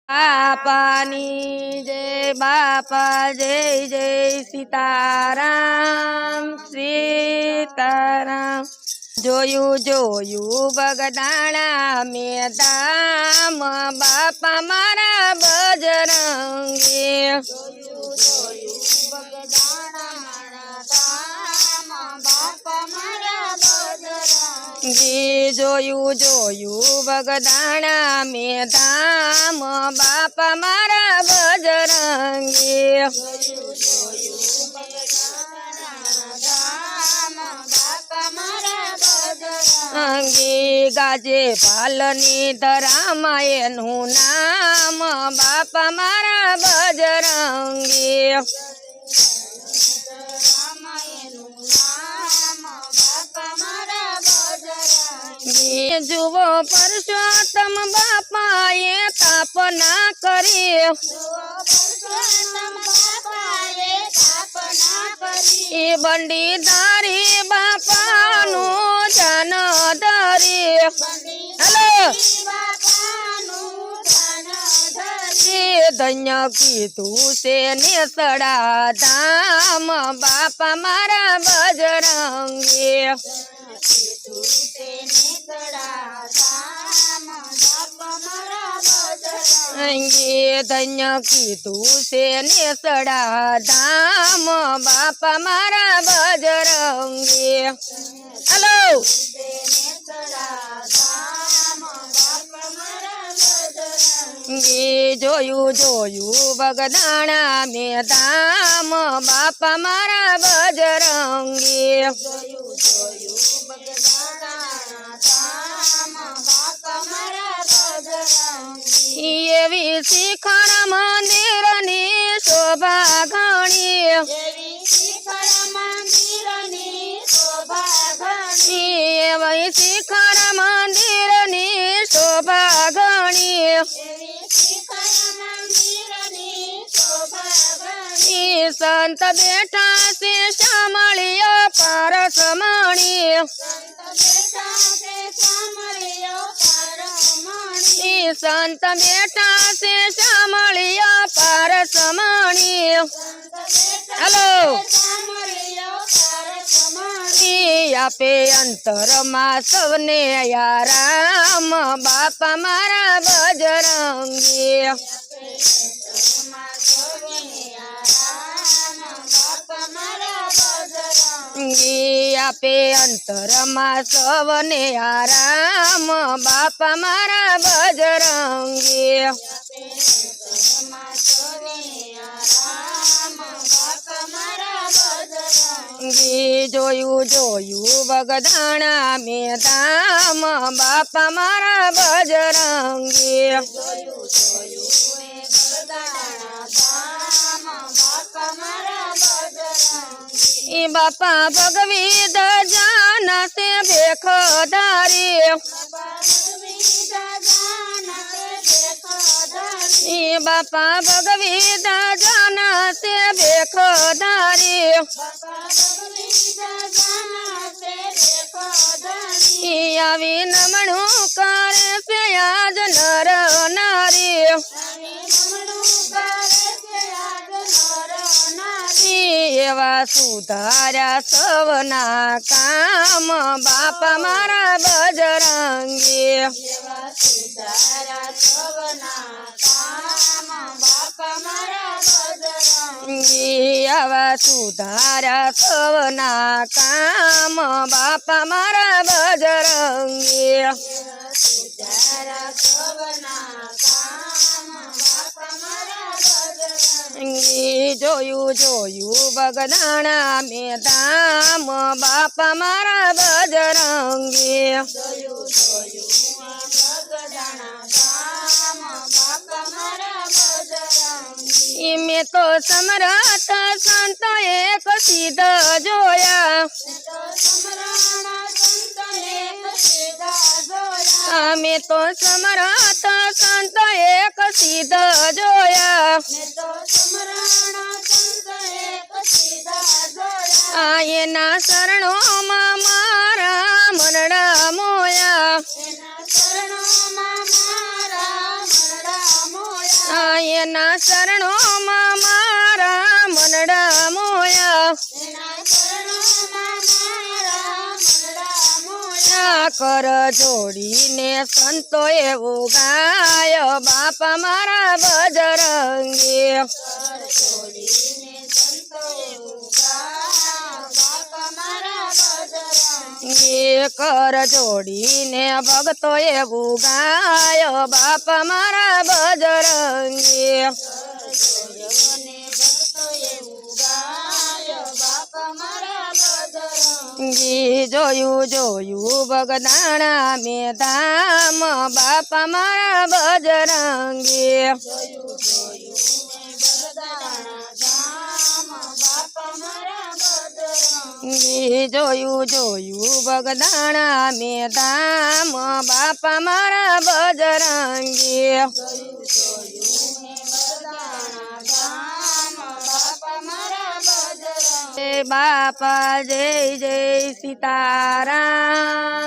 બાપાની જય બાપા જય જય સીતારામ સીતારામ જોયું જોયું બગદાણા મેદામ બાપા મારા બજરંગી જોયું જોયું બગદાણા મેદામ બાપા મારા બજરંગી અંગી ગાજે પાલની ધરામાં એનું નામ બાપા મારા બજરંગી જુઓ પરસોત્તમ બાપાએ સ્થાપના કરી એ બંડી ધારી બાપાનું ધન ધરી હલો ધન્ય કીધું છે નેસડા ધામ બાપા મારા બજરંગી ધન્ય કીધું છે નેસડા ધામ બાપા મારા બજરંગી હલો જોયું જોયું બગદાણા મેદામ બાપા મારા બજરંગી એવી શિખર મંદિરની શોભા ઘણી એવી શિખર મંદિરની શોભા ઘણી સંત બેઠા છે સાંભળ્યો પરસમણી સંત બેઠા છે સાંભળ્યો પરસમણી હલો આપે અંતરમાં સૌને આરામ બાપા મારા બજરંગી આપે અંતરમાં સૌને આરામ બાપા મારા બજરંગી જોયું જોયું બગદાણા મેદામ બાપા મારા બજરંગી બાપા ભગવી દજાન સે ભેખધારી બાપા ભગવી દજાન સે ભેખધારી આવી નમણું કરે છે આજ નર નારી એવા સુધાર્યા સૌના કામ બાપા મારા બજરંગી આવા સુધાર્યા સૌના કામ બાપા મારા બજરંગી જોયું જોયું બગદાણા મેદામ બાપા મારા બજરંગી મેં તો સમરથ સંત એક સિદ્ધ જોયા મેં તો સમરથ સંત એક સિદ્ધ જોયા એના શરણોમાં મારા મનડા મોયા એના શરણોમાં મારા મનડા મોયા કર જોડીને સંતોએ ઉગાય બાપા મારા બજરંગી કર જોડીને ભક્તોએ ઉગાય બાપા મારા બજરંગી જોયું જોયું બગદાણા મેં ધામ બાપા મારા બજરંગી જોયું જોયું બગદાણા મેં ધામ બાપા મારા બજરંગી બાપા જય જય સીતારામ